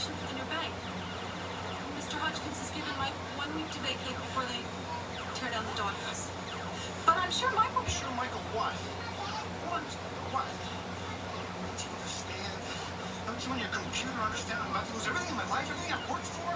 application for the new bank. Mr. Hodgkins has given Mike 1 week to vacate before they tear down the doghouse. But I'm sure Michael... Sure, Michael what? What? Don't you understand? Don't you on your computer understand I'm about to lose everything in my life, everything I've worked for?